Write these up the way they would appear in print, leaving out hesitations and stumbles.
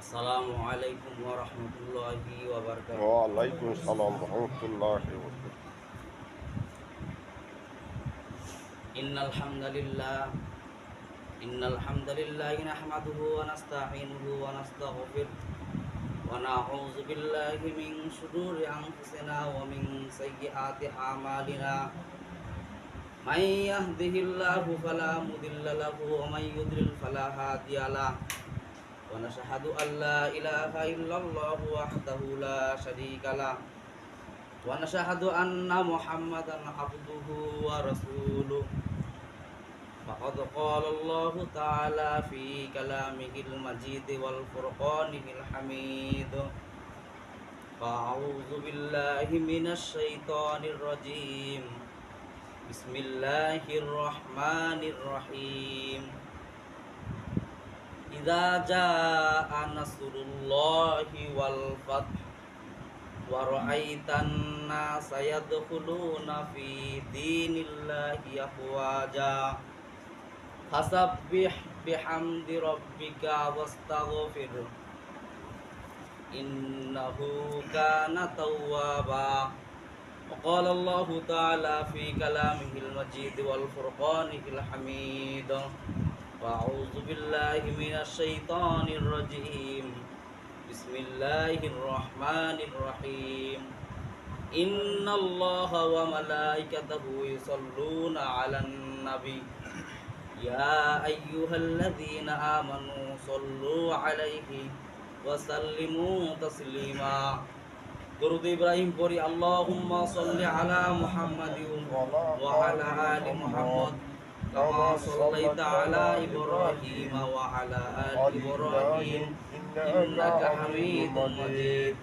আসসালামু আলাইকুম ওয়া রাহমাতুল্লাহি ওয়া বারাকাতুহু। ওয়ালাইকুম আসসালাম রহমতুল্লাহি ওয়া বারাকাতুহু। ইন্নাল হামদালিল্লাহি নাহমাদুহু ওয়া নাস্তাঈনুহু ওয়া নাস্তাগফিরুহ ওয়া নাউযু বিল্লাহি মিন শুরুরি আনফুসিনা ওয়া মিন সাইয়্যাতি আমালিনা। মান ইয়াহদিহিল্লাহু ফালা মুদিল্লা লাহু ওয়া মান ইউদ্লিল ফালা হাদিয়া লাহু। Wa nashhadu an la ilaha illallah wahdahu la syarika lah wa nashhadu anna Muhammadan abduhu wa rasuluh. Faqad qala Allah ta'ala fi kalamihil majid wal furqanil hamid. Fa'udzu billahi minasy syaithanir rajim. Bismillahirrahmanirrahim. Idza jaa nasrullahi wal fath wa ra'aitan nasa yadkhuluna fi dinillahi afwaja fasabbih bihamdi rabbika wastaghfir innahu kana tawwaba. Wa qala Allah ta'ala fi kalamihil majid wal furqanil hamid. A'udzu billahi minasy syaithanir rajim. Bismillahirrahmanirrahim. Innallaha wa malaikatahu yusholluna 'alan nabi. Ya ayyuhalladzina amanu shollu 'alaihi wa sallimu taslima. Durud Ibrahim pori Allahumma sholli 'ala Muhammadin wa 'ala ali Muhammad kama shallaita ala Ibrahim wa ala ali Ibrahim innaka Hamidum Majid.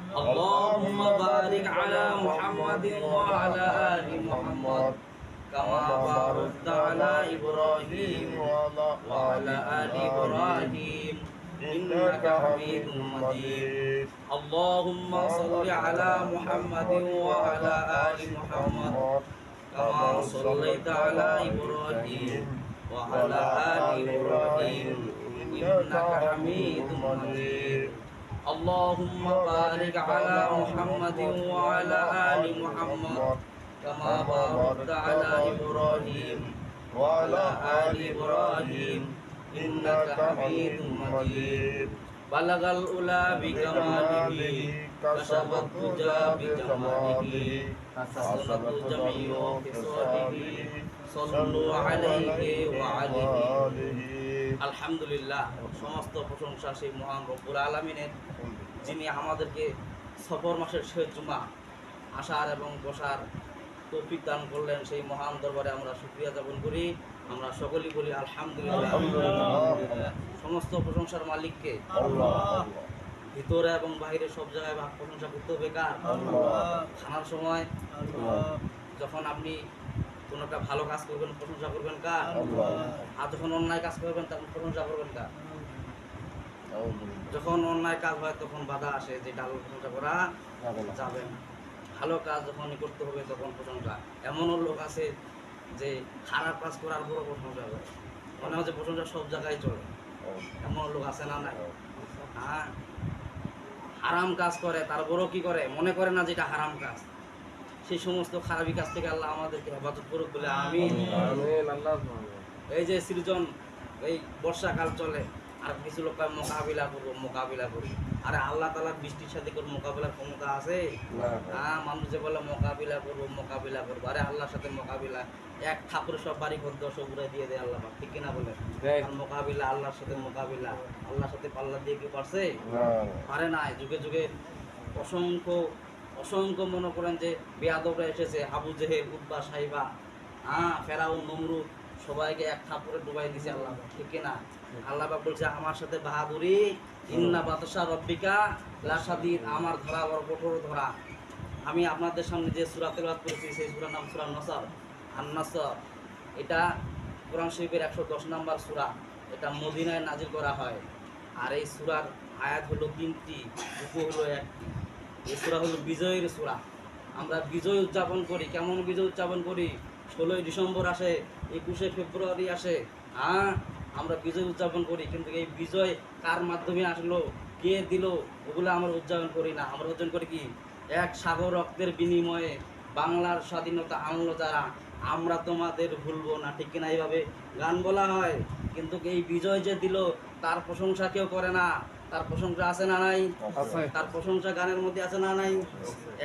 Allahumma barik ala Muhammadin wa ala ali Muhammad kama barakta ala Ibrahim wa ala ali Ibrahim innaka Hamidum Majid. Allahumma shalli ala Muhammadin wa ala ali Muhammad kama shallaita ala Ibrahim wa ala ali Ibrahim innaka Hamidum Majid. Allahumma barik ala Muhammadin wa ala ali Muhammad kama barakta ala Ibrahim wa ala ali Ibrahim innaka Hamidum Majid. Balagal ula bi kamalihi kasabat tuja bi jamalihi kasabat jami'u kisadihi sallu alaihi wa alihi. আলহামদুলিল্লাহ, সমস্ত প্রশংসা সেই মহান রব্বুল আলামিনের, যিনি আমাদেরকে সফর মাসের শেষ জুমা আসার এবং বসার তৌফিক দান করলেন। সেই মহান দরবারে আমরা শুকরিয়া জ্ঞাপন করি। আমরা সকলেই বলি আলহামদুলিল্লাহ। সমস্ত প্রশংসার মালিককে, ভিতরে এবং বাইরে সব জায়গায় প্রশংসা করতে হবে কার? খানার সময় যখন আপনি কোনো একটা ভালো কাজ করবেন প্রশংসা করবেন কার? আর যখন অন্যায় কাজ করবেন তখন প্রশংসা করবেন কার? যখন অন্যায় কাজ হয় তখন বাধা আসে, যেটা আল্লাহ প্রশংসা করা যাবে না। ভালো কাজ যখনই করতে হবে তখন প্রশংসা। এমনও লোক আছে যে খারাপ কাজ করার পরও প্রশংসা করে, মনে হচ্ছে প্রশংসা সব জায়গায় চলে। এমন লোক আছে না? নাই? হ্যাঁ, হারাম কাজ করে তারপরও কি করে? মনে করে না যেটা হারাম কাজ। সেই সমস্ত খারাপি কাজ থেকে আল্লাহ আমাদেরকে হেফাজত করুক বলে আমিন। এই যে সৃজন, এই বর্ষাকাল চলে, আর কিছু লোক মোকাবিলা করবো মোকাবিলা করি। আরে আল্লাহ তাআলার বৃষ্টির সাথে করে মোকাবিলার ক্ষমতা আছে? হ্যাঁ, মানুষ যে বলে মোকাবিলা করবো মোকাবিলা করবো, আরে আল্লাহর সাথে মোকাবিলা এক ঠাকুর সব বাড়ি ঘর দশ উপরে দিয়ে দেয় আল্লাহ, ঠিক কিনা বলে? মোকাবিলা আল্লাহর সাথে মোকাবিলা, আল্লাহর সাথে পাল্লা দিয়ে কি পারছে? পারে নাই। যুগে যুগে অসংখ্য অসংখ্য মনে করেন যে বেয়াদবরা এসেছে, আবু জেহেল, উতবা, সাইবা, ফেরাউন, নমরুদ, সবাইকে এক ঠাকুরে ডুবাই দিছে আল্লাহ, ঠিক কিনা? আল্লাহ বলছে আমার সাথে বাহাদুরি, ইন্না বাতশা রব্বিকা লাশাদীদ, আমার ধরা বড় কঠোর ধরা। আমি আপনাদের সামনে যে সূরা তেলাওয়াত করেছি সেই সূরার নাম সূরা নসর, আন-নসর। এটা কোরআন শরীফের 110 নম্বর সূরা। এটা মদিনায় নাজিল করা হয়। আর এই সূরার আয়াত হলো 3টি, রুকু হলো 1টি। এই সূরা হলো বিজয়ের সূরা। আমরা বিজয় উদযাপন করি। কেমন বিজয় উদযাপন করি? 16ই ডিসেম্বর আসে, 21শে ফেব্রুয়ারি আসে, আমরা বিজয় উদযাপন করি, কিন্তু এই বিজয় কার মাধ্যমে আসলো, কে দিল, ওগুলো আমরা উদযাপন করি না। আমরা উদযাপন করি কি, এক সাগর রক্তের বিনিময়ে বাংলার স্বাধীনতা আনলো যারা, আমরা তোমাদের ভুলবো না, ঠিক কিনা? এইভাবে গান বলা হয়। কিন্তু এই বিজয় যে দিল তার প্রশংসা কেউ করে না। তার প্রশংসা আছে না নাই? তার প্রশংসা গানের মধ্যে আছে না নাই?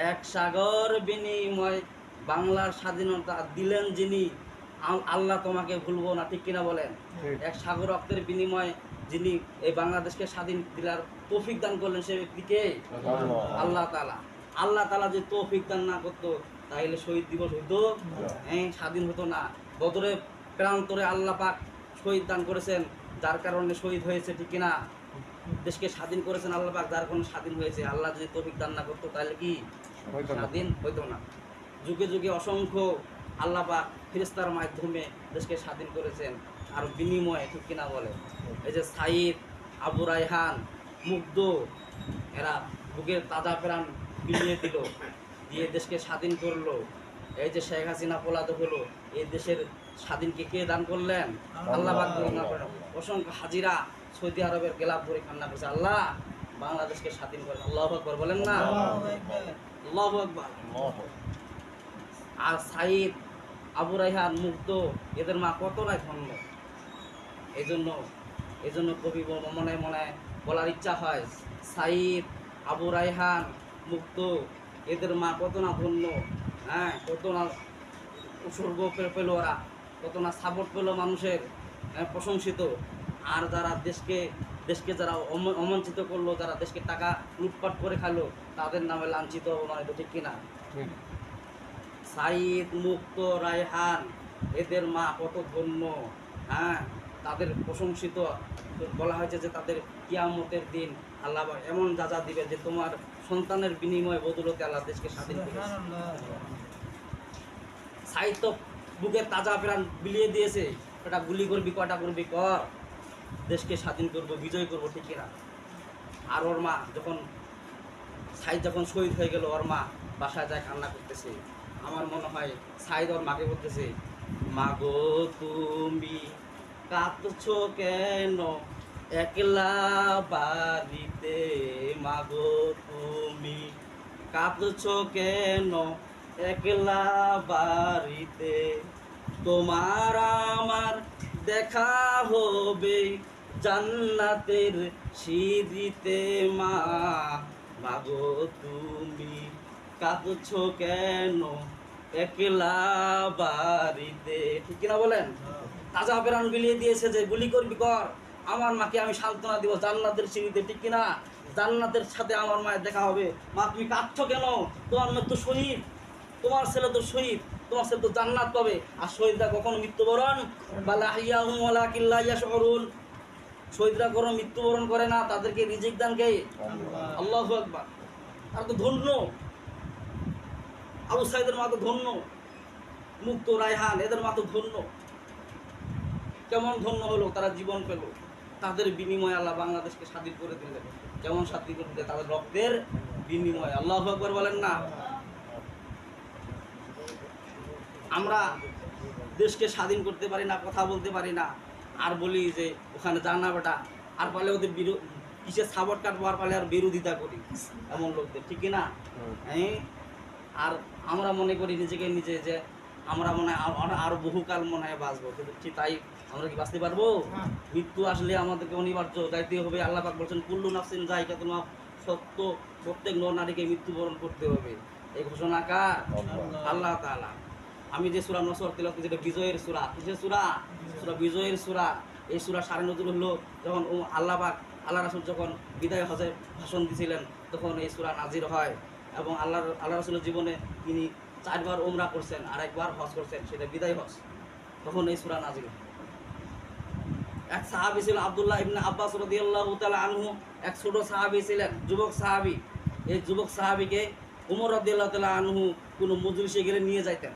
এক সাগর বিনিময় বাংলার স্বাধীনতা দিলেন যিনি, আল্লাহ তোমাকে ভুলবো না, ঠিক কিনা বলেন? এক সাগর রক্তের বিনিময়ে যিনি এই বাংলাদেশকে স্বাধীন দিলার তৌফিক দান করলেন, সে ব্যক্তিকে আল্লাহ তাআলা। আল্লাহ তাআলা যে তৌফিক দান না করতো তাহলে শহীদ দিবস হইতো, স্বাধীন হতো না। বদরে প্রান্তরে আল্লাহ পাক শহীদ দান করেছেন, যার কারণে শহীদ হয়েছে, ঠিক কিনা? দেশকে স্বাধীন করেছেন আল্লাহ পাক, যার কারণে স্বাধীন হয়েছে। আল্লাহ যদি তৌফিক দান না করতো তাহলে কি স্বাধীন হইতো না? যুগে যুগে অসংখ্য আল্লাহ পাক ফেরেশতার মাধ্যমে দেশকে স্বাধীন করেছেন, আর বিনিময়ে, ঠিক কিনা বলে? এই যে সাইদ, আবু রায়হান, মুগ্ধ, এরা বুকের তাজা প্রাণ বিলিয়ে দিল, দিয়ে দেশকে স্বাধীন করলো। এই যে শেখ হাসিনা পলাতক হলো, এই দেশের স্বাধীনকে কে দান করলেন? আল্লাহ পাক দান করেন। অসংখ্য হাজিরা সৌদি আরবের গেলাপ ভরে কান্না করছে, আল্লাহ বাংলাদেশকে স্বাধীন করেন। আল্লাহু আকবার বলেন না? আল্লাহু আকবার। আর সাইদ, আবু রায়হান, মুগ্ধ, এদের মা কত নাই ধন্য। এই জন্য কবি মনে মনে বলার ইচ্ছা হয়, সাইদ, আবু রায়হান, মুগ্ধ, এদের মা কত না ধন্য, কত না উৎসর্গ পেল ওরা, কত না সাপোর্ট পেল মানুষের, প্রশংসিত। আর যারা দেশকে যারা অমঞ্চিত করলো, যারা দেশকে টাকা লুটপাট করে খালো, তাদের নামে লাঞ্ছিত অপমানিত, ঠিক কিনা? সাইদ, মুক্ত, রায়হান, এদের মা কত ধন্য, তাদের প্রশংসিত। বলা হয়েছে যে তাদের কিয়ামতের দিন আল্লাহ এমন যাজা দিবে যে তোমার সন্তানের বিনিময়ে বদলতে আল্লাহ দেশকে স্বাধীন করবে। সাইদ তো বুকের তাজা প্রাণ বিলিয়ে দিয়েছে, এটা গুলি করবি, কটা করবি কর, দেশকে স্বাধীন করবো, বিজয় করবো, ঠিক কিনা? আর ওর মা সাইদ যখন শহীদ হয়ে গেল, ওর মা বাসায় যায় কান্না করতেছে। আমার মনে হয় সাইদ ওর মাকে বলতেছে, মাগো তুমি কাঁদছো কেন একলা বাড়িতে, মাগো তুমি কাঁদছো কেন একলা বাড়িতে, তোমার আমার দেখা হবে জান্নাতের সিঁড়িতে, মা মাগো তুমি কাঁদছো কেন একলা বাড়িতে, ঠিক কিনা বলেন? তাজা প্রাণ বিলিয়ে দিয়েছে যে গুলি করবি কর, আমার মাকে আমি সান্ত্বনা দিব জান্নাতের সিঁড়িতে, ঠিক কিনা? জান্নাতের সাথে আমার মায়ের দেখা হবে। মা তুমি কাঁদছো কেন? তোমার মেয়ে তো শহীদ, তোমার ছেলে তো শহীদ, তোমার ছেলে তো জান্নাত পাবে। আর শহীদরা কখনো মৃত্যুবরণ শহীদরা কোনো মৃত্যুবরণ করে না, তাদেরকে রিজিক দান কে? আল্লাহু আকবার। তারা তো ধন্য। আবু সাইদের মা তো ধন্য, মুক্ত, রায়হান, এদের মা তো ধন্য। কেমন ধন্য হলো, তারা জীবন পেল, তাদের বিনিময়ে আল্লাহ বাংলাদেশকে স্বাধীন করে দিলেন। কেমন স্বাধীন করে দিলেন? তাদের রক্তের বিনিময়ে। আল্লাহু আকবার বলেন না? আমরা দেশকে স্বাধীন করতে পারি না, কথা বলতে পারি না, আর বলি যে ওখানে যান না বেটা, আর পালে ওদের কিসের সাবট কাটবো, আর পালে আর বিরোধিতা করি এমন লোকদের, ঠিক কিনা? আর আমরা মনে করি নিজে যে আমরা মনে হয় আরো বহুকাল মনে হয় বাঁচবো, কিন্তু ঠিক তাই আমরা কি বাঁচতে পারবো? মৃত্যু আসলে আমাদেরকে অনিবার্য যাইতে হবে। আল্লাহ পাক বলছেন কুল্লু নাফসিন যায়কাতুল মাউত, সত্য প্রত্যেক নর নারীকে মৃত্যুবরণ করতে হবে। এই ঘোষণা কার? আল্লাহ তাআলা। আমি যে সূরা নসর তিলাওয়াত করি, যেটা বিজয়ের সূরা, কিসের সূরা? সূরা বিজয়ের সূরা। এই সূরা সারে নজরুল হলো যখন আল্লাহ পাক, আল্লাহ রাসূল যখন বিদায় হজে ভাষণ দিয়েছিলেন, তখন এই সূরা নাজির হয়। এবং আল্লাহ রাসূলের জীবনে তিনি 4 বার উমরা করছেন আর 1 বার হজ করছেন, সেটা বিদায় হজ, তখন এই সূরা নাজিল হয়। এক সাহাবী ছিলেন আব্দুল্লাহ ইবনে আব্বাস রাদিয়াল্লাহু তাআলা আনহু, এক ছোট সাহাবী ছিলেন, যুবক সাহাবী। এই যুবক সাহাবীকে উমর রাদিয়াল্লাহু তাআলা আনহু কোনো মজলিসে গেলে নিয়ে যাইতেন।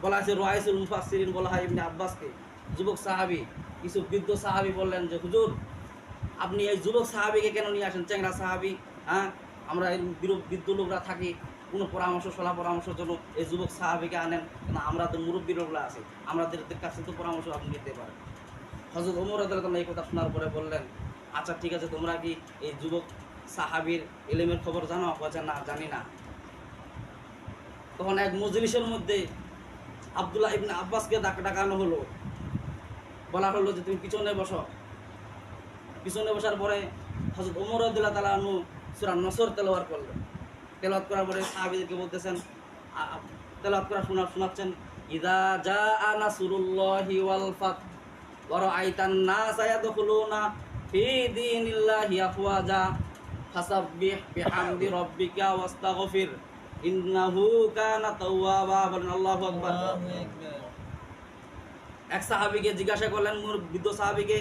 বলা আছে রাইসুল মুফাসসিরিন বলা হয় ইবনে আব্বাসকে, যুবক সাহাবী। কিছু বৃদ্ধ সাহাবী বললেন যে হুজুর, আপনি এই যুবক সাহাবীকে কেন নিয়ে আসেন? চ্যাংড়া সাহাবী, আমরা এই বৃদ্ধ লোকরা থাকি, কোনো পরামর্শ সলা পরামর্শের জন্য এই যুবক সাহাবীকে আনেন, কেন আমরা তো মুরব্বী লোকরা আছি, আমাদের কাছে তো পরামর্শ আপনি দিতে পারেন। হযরত ওমর রাদিয়াল্লাহু তাআলা এই কথা শোনার পরে বললেন, আচ্ছা ঠিক আছে, তোমরা কি এই যুবক সাহাবীর ইলমের খবর জানো? বলছে না, জানি না। তখন এক মজলিসের মধ্যে আব্দুল্লাহ ইবনে আব্বাসকে ডাকানো হলো, বলা হলো যে তুমি পিছনে বসো। পিছনে বসার পরে হযরত ওমর রাদিয়াল্লাহু তাআলা আনহু সূরা নসর তেলাওয়াত করলেন। তেলাওয়াত করার পরে সাহাবীদেরকে বলতেছেন, তেলাওয়াত করা শোনাচ্ছেন, ইযা জাআ নাসরুল্লাহি ওয়াল ফাত ওয়া রাআইতান নাসা ইয়াদখুলুনা ফি দীনিল্লাহি আফওয়াজা ফাসাব্বিহ বিহামদি রাব্বিকা ওয়াস্তাগফির ইন্নাহু কানা তাওয়াবা। বলেন আল্লাহু আকবার। এক সাহাবীকে জিজ্ঞাসা করলেন, বৃদ্ধ সাহাবীকে,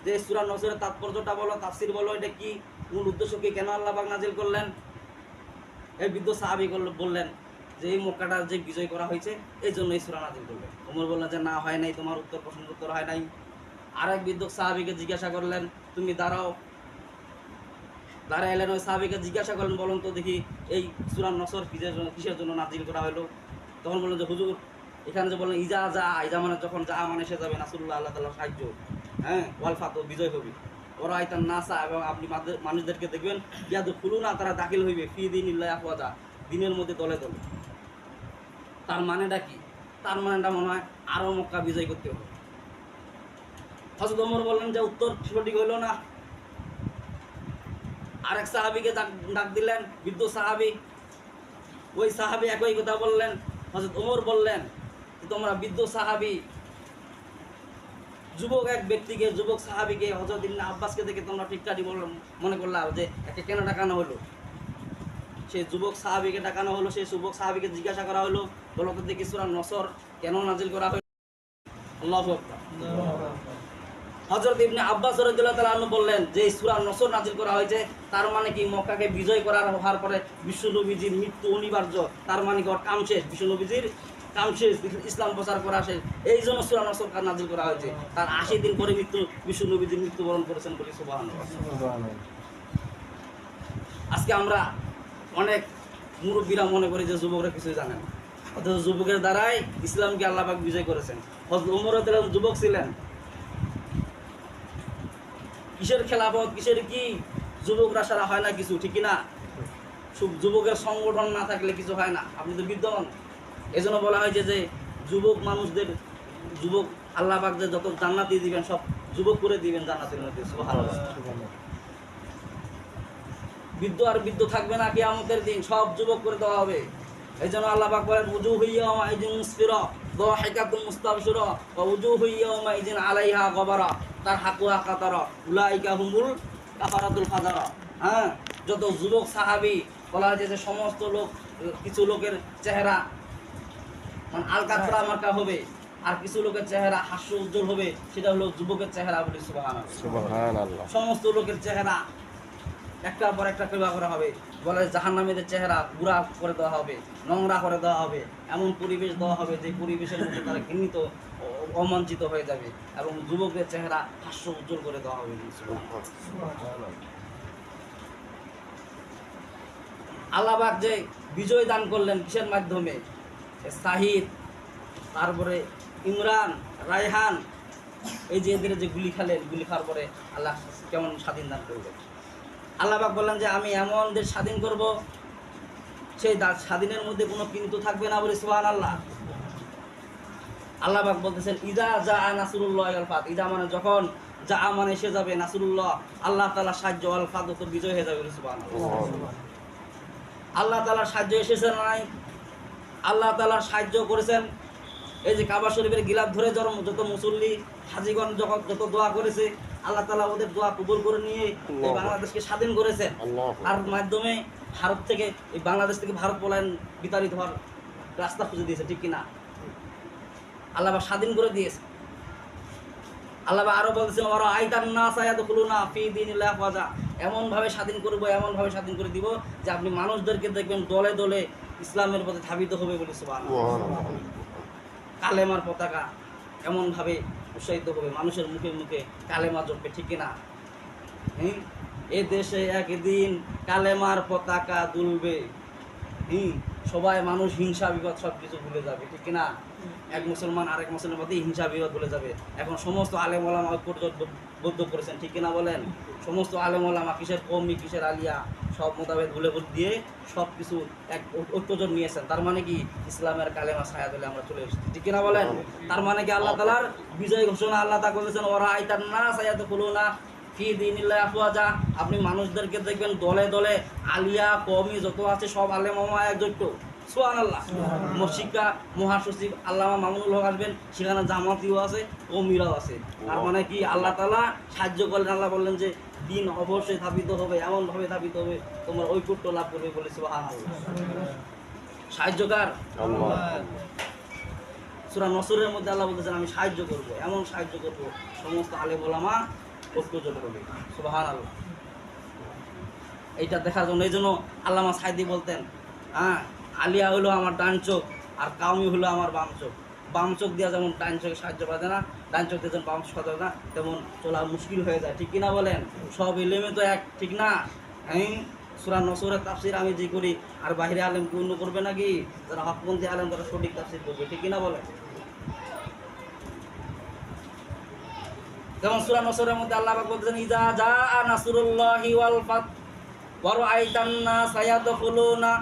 যে সূরা নসরের তাৎপর্যটা বলো, তাফসীর বলো, এটা কি, মূল উদ্দেশ্য কি, কেন আল্লাহ পাক নাজিল করলেন? এই বৃদ্ধ সাহাবী বললেন যে এই মক্কাটা যে বিজয় করা হয়েছে এই জন্য এই সূরা নাজিল করলেন। ওমর বললেন যে না, হয় নাই, তোমার প্রশ্নের উত্তর হয় নাই। আরেক বৃদ্ধ সাহাবীকে জিজ্ঞাসা করলেন, তুমি দাঁড়াও। দাঁড়াইলেন, ওই সাহাবীকে জিজ্ঞাসা করলেন, বলুন তো দেখি এই সূরা নসর কিসের জন্য নাজিল করা হলো? তখন বললেন যে হুজুর, এখানে যে বললেন ইজা মানে যখন যা মানে এসে যাবে নাসরুল্লাহ, আল্লাহ তাআলার সাহায্য, হ্যাঁ, ওয়াল ফাতহ, বিজয় হবে, ওরা আইতান নাসা, এবং আপনি মানুষদেরকে দেখবেন ইয়াদখুলুনা, তারা দাখিল হইবে ফি দীনিল্লাহি আফওয়াজা, দিনের মধ্যে দলে দলে। তার মানেটা কি? তার মানেটা মনে হয় আরো মক্কা বিজয় করতে হবে। হযরত ওমর বললেন যে উত্তর সঠিক হইল না। আরেক সাহাবীকে ডাক দিলেন, বৃদ্ধ সাহাবী। ওই সাহাবী একই কথা বললেন। হযরত ওমর বললেন, তোমরা বৃদ্ধ সাহাবী যুবক সাহাবীকে হযরত ইবনে আব্বাসকে দেখে তোমরা ঠিকঠাকই মনে করলা যে একে কেন ডাকানো হলো? সেই যুবক সাহাবীকে ডাকানো হলো। সেই যুবক সাহাবীকে জিজ্ঞাসা করা হলো, বলো তো দেখি সূরা নসর কেন নাজিল করা হলো? আল্লাহু আকবার। হযরত ইবনে আব্বাস রাদিয়াল্লাহু তাআলা আনহু বললেন যে সূরা নসর নাজিল করা হয়েছে, তার মানে কি মক্কাকে বিজয় হওয়ার পরে বিশ্বনবীজির মৃত্যু অনিবার্য, তার মানে কি কাম শেষ, বিশ্বনবীজির কাম শেষ, ইসলাম প্রচার করা শেষ, এই জন্য সূরা নসর নাজিল করা হয়েছে। তার 80 দিন পরে বিশ্বনবীজির মৃত্যুবরণ করেছেন বলে সুবহানাল্লাহ। আজকে আমরা অনেক মুরব্বীরা মনে করি যে যুবকরা কিছু জানে না, অথচ যুবকের দ্বারাই ইসলামকে আল্লাহ পাক বিজয় করেছেন। হযরত ওমর রাদিয়াল্লাহু তাআলা যুবক ছিলেন। কিসের খেলাফত, কিসের কি, যুবকরা সারা হয় না কিছু, ঠিক না? যুবকের সংগঠন না থাকলে কিছু হয় না। আপনি তো বিদ্যমান, এজন্য বলা হয়েছে যে যুবক মানুষদের, যুবক আল্লাহ পাক যে যত জান্নাতি দিবেন সব যুবক করে দিবেন জান্নাতের মধ্যে। সুবহানাল্লাহ। বৃদ্ধ থাকবে না কিয়ামতের দিন, সব যুবক করে দেওয়া হবে। এই জন্য আল্লাহ পাক বলেন, উজুহু ইয়াওমাইযিন মুসফিরা দাহিকাতুন মুস্তাবশিরা ওয়া উজুহু ইয়াওমাইযিন আলাইহা গবারা তারহাকুহা কাতারা উলাইকা হুমুল কাফারাতুল ফাজারা। হ্যাঁ, যত যুবক সাহাবী বলা হয়েছে যে সমস্ত লোক, কিছু লোকের চেহারা মানে আলকাতরা মার্কা হবে, আর কিছু লোকের চেহারা হাস্য উজ্জ্বল হবে, সেটা হলো যুবকের চেহারা। বলি সুবহানাল্লাহ। সমস্ত লোকের চেহারা একটার পর একটা কৃপা করা হবে। বলে জাহান্নামীদের চেহারা গুড়া করে দেওয়া হবে, নোংরা করে দেওয়া হবে, এমন পরিবেশ দেওয়া হবে যে পরিবেশের মধ্যে তারা ঘৃণিত, অমাঞ্চিত হয়ে যাবে, এবং যুবকের চেহারা হাস্য উজ্জ্বল করে দেওয়া হবে। আল্লাহ পাক যে বিজয় দান করলেন কিসের মাধ্যমে? সাহিদ, তারপরে ইমরান, রায়হান, এই যে এদের যে গুলি খেলেন, গুলি খাওয়ার পরে আল্লাহ কেমন স্বাধীন দান করবেন। আল্লাহ পাক বললেন যে আমি এমন দেশ স্বাধীন করব, সেই স্বাধীনের মধ্যে কোনো কিন্তু থাকবে না। বলে সুবহানাল্লাহ। আল্লাহ পাক বলতেছেন, ইজা জা নাসরুল্লাহ ওয়াল ফাত, ইজা মানে যখন, যা মানে এসে যাবে, নাসরুল্লাহ আল্লাহ তাআলার সাহায্য, ওয়াল ফাত তো বিজয় হয়ে যাবে। সুবহানাল্লাহ। আল্লাহ তাআলার সাহায্য এসেছে না নাই? আল্লাহ তাআলার সাহায্য করেছেন। এই যে কাবা শরীফের গিলাফ ধরে যত মুসল্লি হাজীগণ যত দোয়া করেছে, আল্লাহ তাআলা ওদের দোয়া কবুল করে নিয়ে এই বাংলাদেশকে স্বাধীন করেছেন। আর মাধ্যমে ভারত থেকে, এই বাংলাদেশ থেকে ভারত পলায়ন বিতাড়িত হওয়ার রাস্তা খুঁজে দিয়েছে, ঠিক কিনা? আল্লাহ স্বাধীন করে দিয়েছে। আল্লাহ আরো বলছেন, ওরা আইতান নাসা ইয়াদখুলুনা ফি দীনিল্লাহি আফওয়াজা, এমন ভাবে স্বাধীন করব, এমন ভাবে স্বাধীন করে দিব যে আপনি মানুষদেরকে দেখবেন দলে দলে ইসলামের পথে ধাবিত হবে। বলে সুবহানাল্লাহ। কালেমার পতাকা এমন ভাবে উৎসাহিত হবে, মানুষের মুখে মুখে কালেমা জ্বলবে, ঠিক কিনা? এ দেশে একদিন কালেমার পতাকা দুলবে, সবাই মানুষ হিংসা বিপদ সবকিছু ভুলে যাবে, ঠিক কিনা? এক মুসলমান আরেক মুসলমানের মধ্যে হিংসা বিরোধ বলে যাবে। এখন সমস্ত আলেম ওলামা ঐক্যবদ্ধ করেছেন, ঠিক কিনা বলেন? সমস্ত আলেম ওলামা কিসের কওমি কিসের আলিয়া সব মোতাবেক ভুলে দিয়ে সব কিছু এক ঐক্যজোট নিয়েছেন। তার মানে কি ইসলামের কালেমা ছায়া দিলে আমরা চলে এসেছি, ঠিক কিনা বলেন? তার মানে কি আল্লাহ তাআলার বিজয় ঘোষণা আল্লাহ তাআলা বলেছেন ওরা আইতান না সায়াদখুলুনা ফি দীনিল্লাহি আফওয়াজা। আপনি মানুষদেরকে দেখবেন দলে দলে আলিয়া কওমি যত আছে সব আলেম ওলামা একজোট। সুবহানাল্লাহ। শিক্ষা মহাসচিব আল্লামা মামুনুল হক আসবেন, সেখানে জামাতিও আছে কওমিরাও আছে। তার মানে কি আল্লাহ তাআলা সাহায্য করলেন। আল্লাহ বললেন যে দিন অবশ্যই স্থাপিত হবে, এমনভাবে স্থাপিত হবে তোমার ঐক্য লাভ করবে বলে। সুবহানাল্লাহ। সাহায্যকার আল্লাহ। সূরা নসরের মধ্যে আল্লাহ বলতেছেন আমি সাহায্য করব, এমন সাহায্য করব সমস্ত আলেম ওলামা ঐক্যজোট হবে। সুবহানাল্লাহ। এইটা দেখার জন্য এই জন্য আল্লামা সাইদি বলতেন, হ্যাঁ, আলিয়া হলো আমার ডান চোখ আর কাউমি হলো আমার বাম চোখ। বাম চোখ দিয়ে যেমন ডান চোখে সাহায্য করা যায় না, ডান চোখ দিয়ে যেমন বাম চোখ সাহায্য না, তেমন চলা মুশকিল হয়ে যায়, ঠিক কিনা বলেন? সব এলেমে তো এক, ঠিক না? হ্যাঁ, সূরা নসরের তাফসির আমি যে করি আর বাইরে আলেম পূর্ণ করবে নাকি? যারা হকপন্থী আলেম তারা সঠিক তাফসির করবে, ঠিক কিনা বলেন? যেমন সূরা নসরের মধ্যে আল্লাহ পাক বলতেছেন ইজা জাআ নাসরুল্লাহি ওয়াল ফাত ওয়া রাআইতান নাসা ইয়াদখুলুনা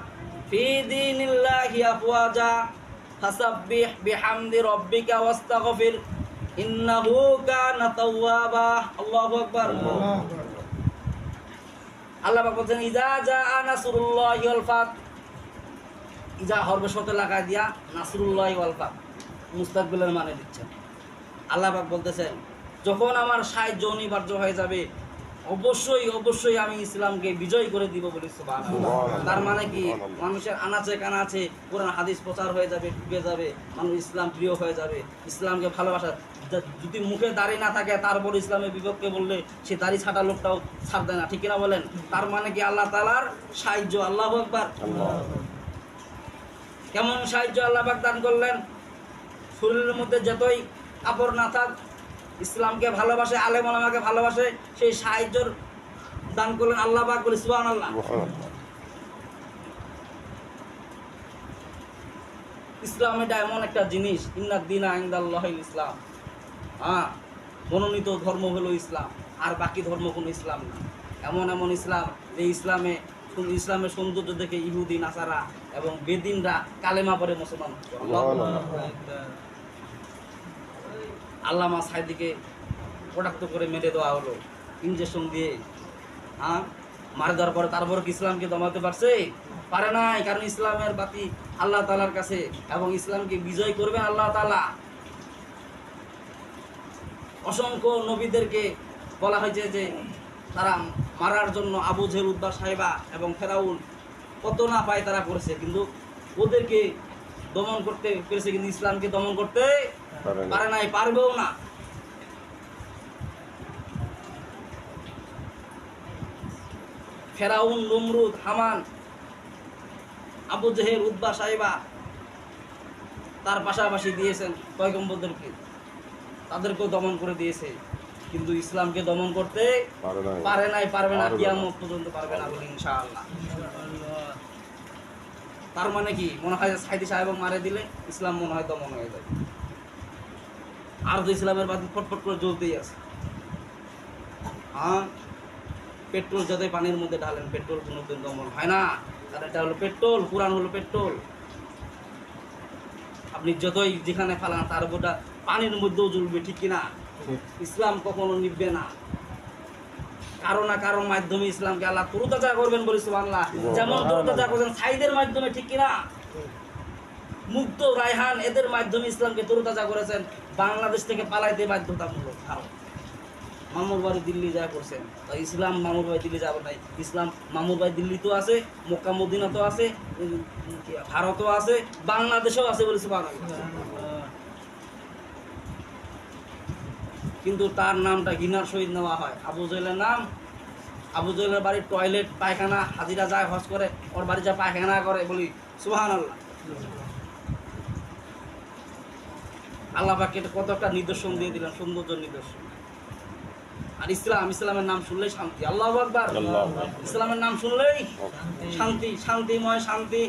ফি দীনিল্লাহি আফওয়াজা ফাসাব্বিহ বিহামদি রাব্বিকা ওয়াস্তাগফির ইন্নাহু কানা তাওয়াবা। আল্লাহু আকবার। আল্লাহ পাক বলছেন ইজা জাআ নাসরুল্লাহি ওয়াল ফাত। ইজা হরফে শর্ত লাগায় দিয়া নাসরুল্লাহি ওয়াল ফাত মুস্তাকবিলের মানে দিচ্ছেন। আল্লাহ পাক বলতেছেন যখন আমার সাহায্য অনিবার্য হয়ে যাবে অবশ্যই অবশ্যই আমি ইসলামকে বিজয় করে দিব বলে। সুবহানাল্লাহ। তার মানে কি মানুষের আনাচে কানাচে কোরআন হাদিস প্রচার হয়ে যাবে, ঢুকে যাবে, মানুষ ইসলাম প্রিয় হয়ে যাবে, ইসলামকে ভালোবাসা। যদি মুখে দাড়ি না থাকে তারপর ইসলামের বিপক্ষে বললে সে দাড়ি ছাটা লোকটাও ছাড় দেয় না, ঠিক কিনা বলেন? তার মানে কি আল্লাহ তাআলার সাহায্য। আল্লাহু আকবার। কেমন সাহায্য আল্লাহ পাক দান করলেন? শরীরের মধ্যে যতই কাপড় না থাক, ইসলামকে ভালোবাসে, আলেম ওলামাকে ভালোবাসে, সেই সাহায্যের দান করলেন আল্লাহ পাক বলে। সুবহানাল্লাহ। ইসলাম এটা এমন একটা জিনিস, ইন্নাদ দীনা ইনদাল্লাহিল ইসলাম। হ্যাঁ, মনোনীত ধর্ম হলো ইসলাম, আর বাকি ধর্ম কোনো ইসলাম না। এমন এমন ইসলাম যে ইসলামের সৌন্দর্য দেখে ইহুদি নাসারা এবং বেদিনরা কালেমা পড়ে মুসলমান। আল্লামা সাইদিকে প্রোডাক্ট করে মেরে দেওয়া হলো ইনজেকশন দিয়ে। হ্যাঁ, মারে দেওয়ার পরে তারপর কি ইসলামকে দমাতে পারছে? পারে নাই। কারণ ইসলামের বাতি আল্লাহ তাআলার কাছে এবং ইসলামকে বিজয় করবেন আল্লাহ তাআলা। অসংখ্য নবীদেরকে বলা হয়েছে যে তারা মারার জন্য আবু জেহেল, উতবা, সাইবা এবং ফেরাউন কত না পায় তারা করেছে, কিন্তু ওদেরকে দমন করতে পেরেছে, কিন্তু ইসলামকে দমন করতে পারে নাই, পারবেও না। ফেরাউন, নমরুদ, হামান, আবু জেহেল, উতবা, সাইবা তার পাশাপাশি দিয়েছেন পয়গম্বরদেরকে, তাদেরকেও দমন করে দিয়েছে, কিন্তু ইসলামকে দমন করতে পারে নাই, পারবে না, কিয়ামত পর্যন্ত পারবে না বলে ইনশাআল্লাহ। তার মানে কি মনে হয় সাইদি সাহেব মারে দিলে ইসলাম মনে হয় দমন হয়ে যায়, আর তো ইসলামের বাতি ফটফট করে জ্বলতেই আছে। হ্যাঁ, পেট্রোল যতই পানির মধ্যে ঢালেন পেট্রোল কোনোদিন দমন হয় না, কারণ এটা হলো পেট্রোল, কোরআন হলো পেট্রোল। আপনি যতই যেখানে ফেলান তার উপরটা পানির মধ্যেও জ্বলবে, ঠিক কিনা? ইসলাম কখনো নিভবে না। কারো না কারোর মাধ্যমে ইসলামকে আল্লাহ তরুতাজা করবেন বলে সুবহানাল্লাহ। যেমন তরুতাজা করেছেন সাইদের মাধ্যমে, ঠিক কিনা? মুক্ত, রায়হান এদের মাধ্যমে ইসলামকে তরুতাজা করেছেন। বাংলাদেশ থেকে পালাইতে বাধ্যতামূলক। কারণ মামুর বাড়ি দিল্লি যা করছেন, তাই ইসলাম মামুর বাড়ি দিল্লি যাবে নাই। ইসলাম মামুর বাড়ি দিল্লিতেও আছে, মক্কা মদিনাতেও আছে, ভারতও আছে, বাংলাদেশেও আছে বলে সুবহানাল্লাহ। কিন্তু তার নামটা ঘৃণার সহিত নেওয়া হয়। আবু জেহেলের নাম, আবু জেহেলের বাড়ির টয়লেট পায়খানা, হাজিরা যায় হজ করে, ওর বাড়ি যা পায়খানা করে বলি সুবহানাল্লাহ। আল্লাহ পাক কত একটা নিদর্শন দিয়ে দিলেন, সৌন্দর্য নিদর্শন। আর ইসলামের নাম শুনলেই শান্তি। আল্লাহু আকবার। ইসলামের নাম শুনলেই শান্তি, শান্তিময় শান্তি।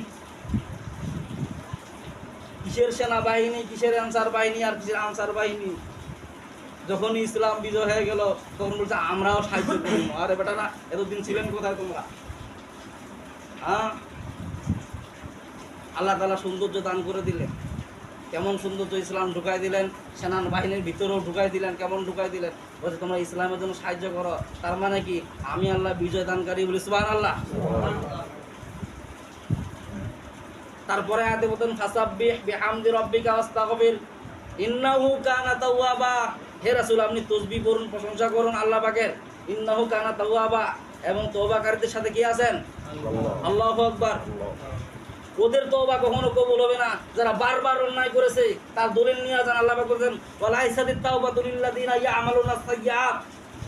কিসের সেনাবাহিনী, কিসের আনসার বাহিনী আর কিসের আনসার বাহিনী। যখন ইসলাম বিজয় হয়ে গেল তখন বলছে আমরাও সাহায্য করবো। আরে বেটা না, এতদিন ছিলেন কোথায় তোমরা? হ্যাঁ, আল্লাহ তাআলা সৌন্দর্য দান করে দিলেন। কেমন সৌন্দর্য ইসলাম ঢুকাই দিলেন, সেনা বাহিনীর ভিতরেও ঢুকাই দিলেন। কেমন ঢুকাই দিলেন? বলছে তোমরা ইসলামের জন্য সাহায্য করো, তার মানে কি আমি আল্লাহ বিজয় দানকারী বলি সুবহানাল্লাহ। তারপরে আয়াতে বলেন ফাসাব্বিহ বিহামদি রাব্বিকা ওয়াস্তাগফির ইন্নাহু কানা তাওয়াবা। হে রাসূল, আপনি তাসবিহ করুন, প্রশংসা করুন আল্লাহ পাকের। ইন্নাহু কানা তাওয়াবা, এবং তওবাকারীদের সাথে কি আছেন? আল্লাহু আকবার। ওদের তওবা কখনো কবুল হবে না যারা বারবার অন্যায় করেছে। তার দলিল নিয়ে যান, আল্লাহ পাক বলেন ওয়ালাইসাতিত তাওবাতু লিল্লাযিনা ইয়া'মালুনা সাইয়্যাত।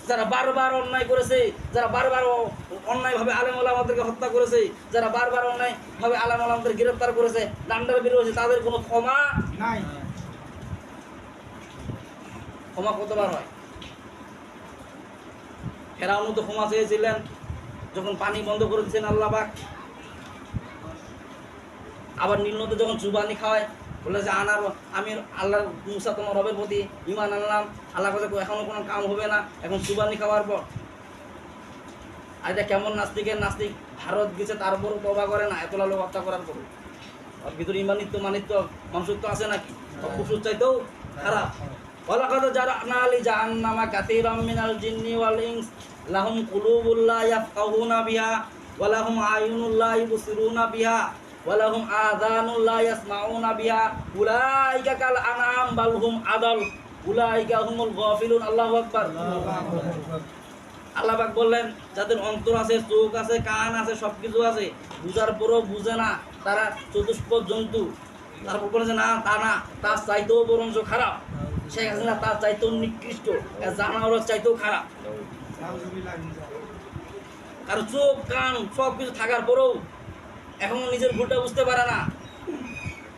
যারা বারবার অন্যায় করেছে, যারা বারবার অন্যায়ভাবে আলেম ওলামাদেরকে হত্যা করেছে, যারা বারবার অন্যায়ভাবে আলেম ওলামাদের গ্রেফতার করেছে, ডান্ডার বের হয়েছে, তাদের কোনো ক্ষমা নাই। ক্ষমা কতবার হয়? ফেরাউন তো ক্ষমা চেয়েছিলেন যখন পানি বন্ধ করে দিয়েছেন আল্লাহ পাক। আবার নীল নদে যখন জুবানি খাওয়ায়, বলে যে আমি আল্লাহ মুসা তোমার রবের প্রতি ঈমান আনলাম, আল্লাহ কাছে এখনো কোনো কাম হবে না এখন জুবানি খাওয়ার পর। আর এটা কেমন নাস্তিকের নাস্তিক, ভারত গেছে তারপরও তওবা করে না এতলা লোক হত্যা করার পর। আর ভিতরে ইমানিত্ব মানিত্ব মানুষত্ব আছে নাকি? কুফর চাইতেও খারাপ। ওয়ালাকাদ জারানা লি জাহান্নামা কাসীরাম মিনাল জিন্নি ওয়াল ইনস লাহুম কুলুবুল লা ইয়াফকাহুনা বিহা ওয়া লাহুম আয়ুনুল লা ইবসিরুনা বিহা ওয়া লাহুম আযানুল লা ইয়াসমাউনা বিহা উলাইকা কাল আনআম বাল হুম আদাল উলাইকা হুমুল গাফিলুন। আল্লাহু আকবার। আল্লাহ পাক বললেন যাদের অন্তর আছে, চোখ আছে, কান আছে, সবকিছু আছে, বুঝার পরও বুঝে না, তারা চতুষ্পদ জন্তু। তারপর বলে যে না, তা না, তার চাইতেও বরঞ্চ খারাপ। শেখ হাসিনা তার চাইতেও নিকৃষ্ট, জানাওয়ার চাইতেও খারাপ। কারণ চোখ কান সব কিছু থাকার পরেও এখনো নিজের ভুলটা বুঝতে পারে না।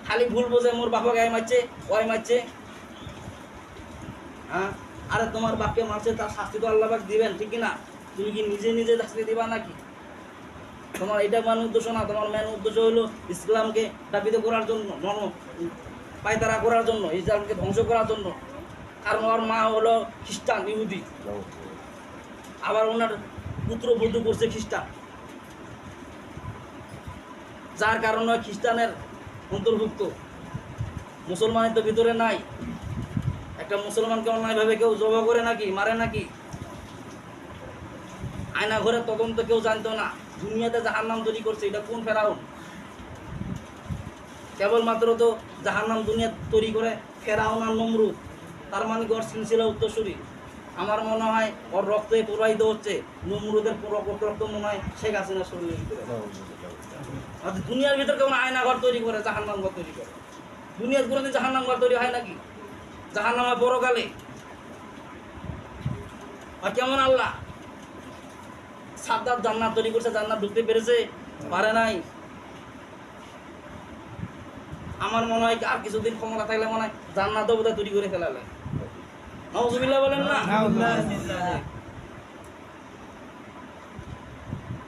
খালি ভুল বোঝে মোর বাপা গায়ে মারছে, ওই মারছে। হ্যাঁ, আরে তোমার বাপকে মারছে, তার শাস্তি তো আল্লাহ পাক দিবেন, ঠিক না? তুমি কি নিজে নিজে শাস্তি দিবা নাকি? তোমার এটা মেন উদ্দেশ্য না। তোমার মেন উদ্দেশ্য হলো ইসলামকে দাবিত করার জন্য, পায়তারা করার জন্য, ইসলামকে ধ্বংস করার জন্য। কারণ ওর মা হলো খ্রিস্টান, ইহুদি, আবার ওনার পুত্রবধূ করছে খ্রিস্টান, যার কারণে খ্রিস্টানের অন্তর্ভুক্ত। মুসলমানের তো ভিতরে নাই। একটা মুসলমানকে অন্যায়ভাবে কেউ জবাই করে নাকি, মারে নাকি? আয়না ঘরে তদন্ত কেউ জানতো না। দুনিয়াতে জাহান্নাম তৈরি করছে, এটা কোন ফেরাউন? কেবলমাত্র তো জাহান্নাম দুনিয়া তৈরি করে ফেরাউন আর নমরুদ। তার মানে ওর সিলসিলা উত্তরসূরি। আমার মনে হয় ওর রক্তে প্রবাহিত হচ্ছে। নমরুদের রক্ত মনে হয় শেখ হাসিনার শরীরের ভিতরে। দুনিয়ার ভিতরে কেমন আয়না ঘর তৈরি করে, জাহান্নাম ঘর তৈরি করে? দুনিয়ার কোনোদিন জাহান্নাম ঘর তৈরি হয় নাকি? জাহান্নাম হয় পরকালে। আর কেমন আল্লাহ সাদ্দাত জান্নাত তৈরি করছে, জান্নাত ঢুকতে পেরেছে? পারে নাই। আমার মনে হয় আর কিছুদিন ক্ষমতা থাকলে মনে হয় জান্নাতও বোধহয় তৈরি করে ফেলালে। নাউজুবিল্লাহ বলেন না?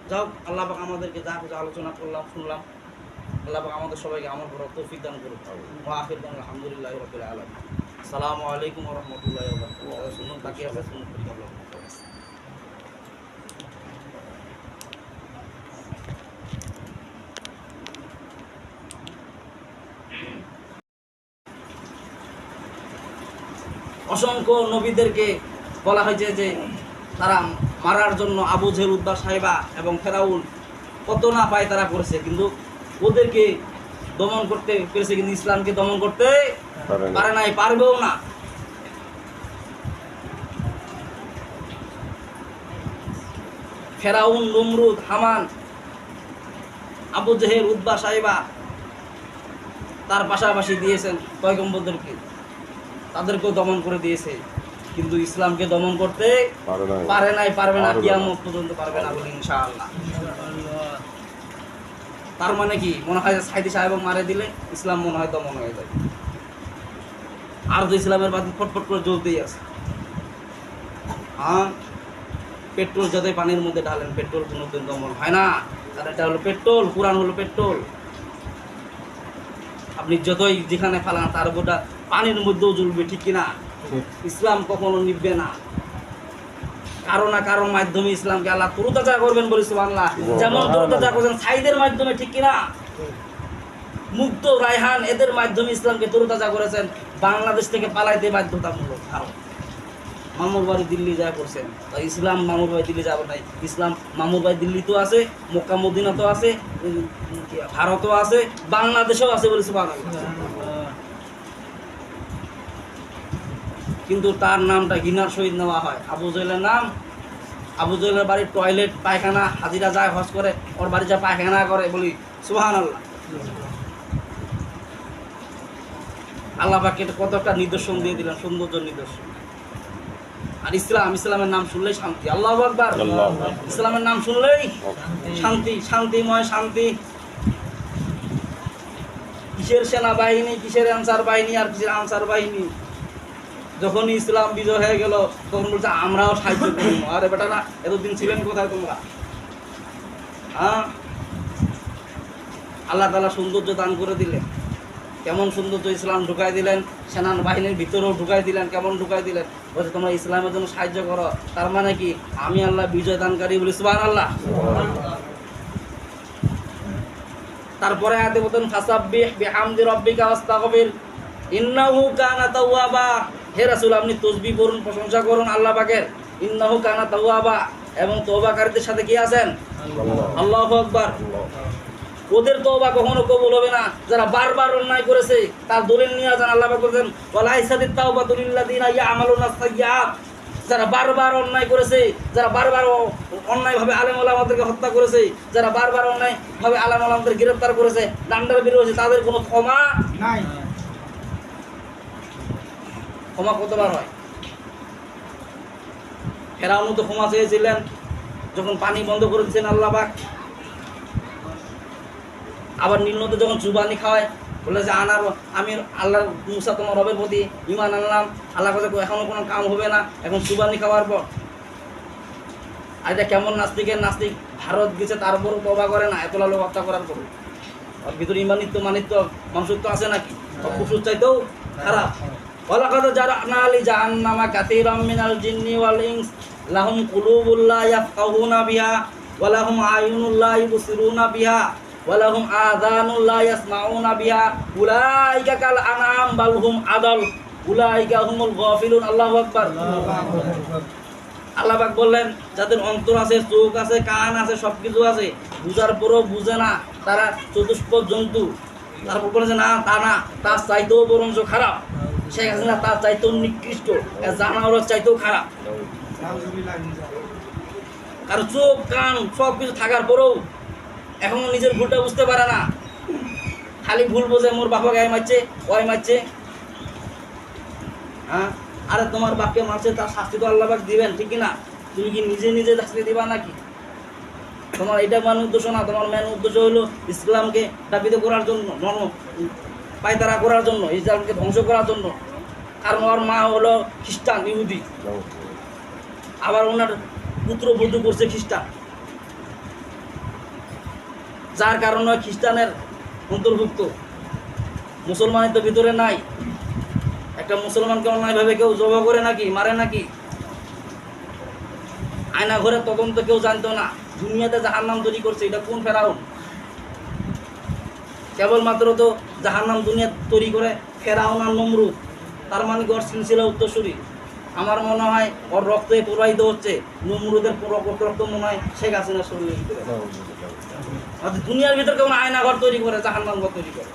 যাও, আল্লাহ পাক আমাদেরকে যা কিছু আলোচনা করলাম, শুনলাম, আল্লাহ পাক আমাদের সবাইকে আমল করার তৌফিক দান করুন। ওয়া আখির দাওয়ানা আলহামদুলিল্লাহি রাব্বিল আলামিন। আসসালামু আলাইকুম ওয়া রাহমাতুল্লাহি ওয়া বারাকাতুহু। শুনুন তাকিয়ে আছে, শুনুন পরিকল্পনা। অসংখ্য নবীদেরকে বলা হয়েছে যে তারা মারার জন্য আবু জেহেল, উতবা, সাইবা এবং ফেরাউন কত না পায় তারা করেছে, কিন্তু ওদেরকে দমন করতে পেরেছে, কিন্তু ইসলামকে দমন করতে পারে নাই, পারবেও না। ফেরাউন, নমরুদ, হামান, আবু জেহেল, উতবা, সাইবা তার পাশাপাশি দিয়েছেন পয়গম্বরদেরকে, তাদেরকেও দমন করে দিয়েছে, কিন্তু ইসলামকে দমন করতে পারে নাই, পারবে না, কিয়ামত পর্যন্ত পারবে না বলে ইনশাআল্লাহ। তার মানে কি মনে হয় সাইদি সাহেব মারে দিলে ইসলাম মনে হয় দমন হয়ে যায়। আর তো ইসলামের বাতি ফটফট করে জ্বলতেই আছে। হ্যাঁ, পেট্রোল যতই পানির মধ্যে ঢালেন, পেট্রোল কোনোদিন দমন হয় না। আর এটা হলো পেট্রোল, কোরআন হলো পেট্রোল। আপনি যতই যেখানে ফালান তার উপরটা পানির মধ্যেও জ্বলবে, ঠিক কিনা? ইসলাম কখনো নিববে না। কারো না কারোর মাধ্যমে ইসলামকে আল্লাহ তরুতাজা করবেন বলি সুবহানাল্লাহ। যেমন তরুতাজা করেছেন সাইদের মাধ্যমে, ঠিক কিনা? মুক্ত রায়হান এদের মাধ্যমে ইসলামকে তরুতাজা করেছেন। বাংলাদেশ থেকে পালাইতে বাধ্যতামূলক। মামুর বাড়ি দিল্লি যায় করছেন, ইসলাম মামুর বাড়ি দিল্লি যাবে নাই। ইসলাম মামুর বাড়ি দিল্লি তো আছে, মক্কা মদিনা তো আছে, ভারতও আছে, বাংলাদেশেও আছে বলি সুবহানাল্লাহ। কিন্তু তার নামটা ঘৃণার সহিত নেওয়া হয়। আবু জেহেলের নাম, আবু জেহেলের বাড়ির টয়লেট পায়খানা, হাজিরা যায় হজ করে, ওর বাড়ি যা পায়খানা করে বলি সুবহানাল্লাহ। আল্লাহ পাক কত একটা নিদর্শন দিয়ে দিলেন, সৌন্দর্য নিদর্শন। আর ইসলামের নাম শুনলেই শান্তি। আল্লাহু আকবার। ইসলামের নাম শুনলেই শান্তি, শান্তিময় শান্তি। কিসের সেনাবাহিনী, কিসের আনসার বাহিনী আর কিসের আনসার বাহিনী। যখনই ইসলাম বিজয় হয়ে গেল তখন বলছে আমরাও সাহায্য করব। আরে বেটারা এতদিন ছিলেন কোথায় তোমরা? হ্যাঁ, আল্লাহ তাআলা সৌন্দর্য দান করে দিলেন। কেমন সৌন্দর্য ইসলাম ঢুকাই দিলেন, সেনা বাহিনীর ভিতরেও ঢুকাই দিলেন। কেমন ঢুকাই দিলেন? বলছে তোমরা ইসলামের জন্য সাহায্য করো, তার মানে কি আমি আল্লাহ বিজয় দানকারী বলি সুবহানাল্লাহ। তারপরে আয়াতে বলেন ফাসাব্বিহ বিহামদি রাব্বিকা ওয়াস্তাগফির ইন্নাহু কানা তাওয়াবা। হে রাসূল আপনি তাসবিহ করুন, প্রশংসা করুন আল্লাহ পাকের। ইন্নাহু কানা তাওয়াবা, এবং তওবাকারীদের সাথে কি আছেন? আল্লাহু আকবার। ওদের তওবা কখনো কবুল হবে না যারা বারবার অন্যায় করেছে। তার দলিল নিয়ে যান। আল্লাহ পাক বলেন ওয়ালাইসাতিত তাওবাতু লিল্লাযিনা ইয়ামালুনা সাইয়্যাত। যারা বারবার অন্যায় করেছে, যারা বারবার অন্যায়ভাবে আলেম ওলামাদেরকে হত্যা করেছে, যারা বারবার অন্যায়ভাবে আলেম ওলামাদের গ্রেফতার করেছে, ডান্ডার বের হয়েছে, তাদের কোনো ক্ষমা নাই। ক্ষমা কতবার হয়? ফেরাউন তো ক্ষমা চেয়েছিলেন যখন পানি বন্ধ করে দিয়েছেন আল্লাহ পাক। আবার নীল নদে যখন জুবানি খাওয়ায়, বলে যে আমি আল্লাহর মুসা তোমার রবের প্রতি ঈমান আনলাম। আল্লাহ কাছে এখনো কোনো কাম হবে না, এখন জুবানি খাওয়ার পর। আর এটা কেমন নাস্তিকের নাস্তিক, ভারত গেছে তারপরও তওবা করে না, এতলা লোক হত্যা করার পর। ওর ভিতরে ইমানিত্ব মানিত্ব মানুষত্ব আছে নাকি? পশুর চাইতেও খারাপ। ওয়ালাকাদ জারানা লি জাহান্নামা কাসীরাম মিনাল জিন্নি ওয়াল ইনস লাহুম কুলুবুল লা ইয়াফকাহুনা বিহা ওয়া লাহুম আয়ুনুল লা ইবসিরুনা বিহা ওয়া লাহুম আযানুল লা ইয়াসমাউনা বিহা উলাইকা কাল আনআম বাল হুম আদাল উলাইকা হুমুল গাফিলুন। আল্লাহু আকবার। আল্লাহ পাক বললেন যাদের অন্তর আছে, চোখ আছে, কান আছে, সবকিছু আছে, বুঝার পরও বুঝে না, তারা চতুষ্পদ জন্তু। তারপর বলেছে না, তা না, তার চাইতেও বরঞ্চ খারাপ। শেখ হাসিনা তার চাইতেও নিকৃষ্ট, জানোয়ারের চাইতেও খারাপ। কারণ চোখ কান সব কিছু থাকার পরেও এখনো নিজের ভুলটা বুঝতে পারে না। খালি ভুল বোঝে মোর বাবা গায়ে মারছে, ওই মারছে। হ্যাঁ, আরে তোমার বাপকে মারছে, তার শাস্তি তো আল্লাহ পাক দিবেন, ঠিক না? তুমি কি নিজে নিজে শাস্তি দিবা নাকি? তোমার এটা মেন উদ্দেশ্য না। তোমার মেন উদ্দেশ্য হলো ইসলামকে দাবিত করার জন্য, পায়তারা করার জন্য, ইসলামকে ধ্বংস করার জন্য। কারণ ওর মা হলো খ্রিস্টান, ইহুদি, আবার ওনার পুত্র বধূ করছে খ্রিস্টান, যার কারণে খ্রিস্টানের অন্তর্ভুক্ত। মুসলমানের তো ভিতরে নাই। একটা মুসলমানকে অন্যায়ভাবে কেউ জবা করে নাকি, মারে নাকি? আয়না ঘরে তদন্ত কেউ জানতো না। দুনিয়াতে জাহান্নাম তৈরি করছে, এটা কোন ফেরাউন? কেবলমাত্র তো জাহান্নাম দুনিয়া তৈরি করে ফেরাউন আর নমরুদ। তার মানে ওর সিলসিলা উত্তরসূরি। আমার মনে হয় ওর রক্তে প্রবাহিত হচ্ছে। নমরুদের রক্ত মনে হয় শেখ হাসিনার শরীরের ভিতরে। দুনিয়ার ভিতরে কেমন আয়না ঘর তৈরি করে, জাহান্নাম ঘর তৈরি করে?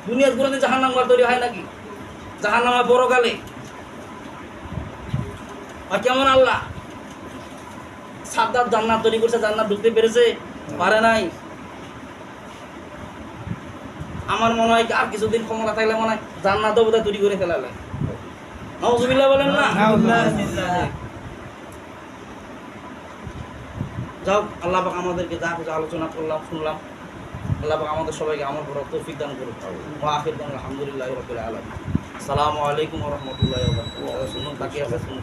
দুনিয়ার কোনোদিন জাহান্নাম ঘর তৈরি হয় নাকি? জাহান্নাম হয় পরকালে। আর কেমন আল্লাহ সাদ্দাত জান্নাত তৈরি করছে, জান্নাত ঢুকতে পেরেছে? পারে নাই। আমার মনে হয় আর কিছুদিন ক্ষমতা থাকলে মনে হয় জান্নাতও বোধহয় তৈরি করে ফেলালে। নাউজুবিল্লাহ বলেন না? যাও, আল্লাহ পাক আমাদেরকে যা কিছু আলোচনা করলাম, শুনলাম, আল্লাহ পাক আমাদের সবাইকে আমার বড় তৌফিক দান করুন। ওয়া আখির দাওয়ানা আলহামদুলিল্লাহি রাব্বিল আলামিন। আসসালামু আলাইকুম ওয়া রাহমাতুল্লাহি ওয়া বারাকাতুহু। শুনুন, বাকি আছে শুনুন।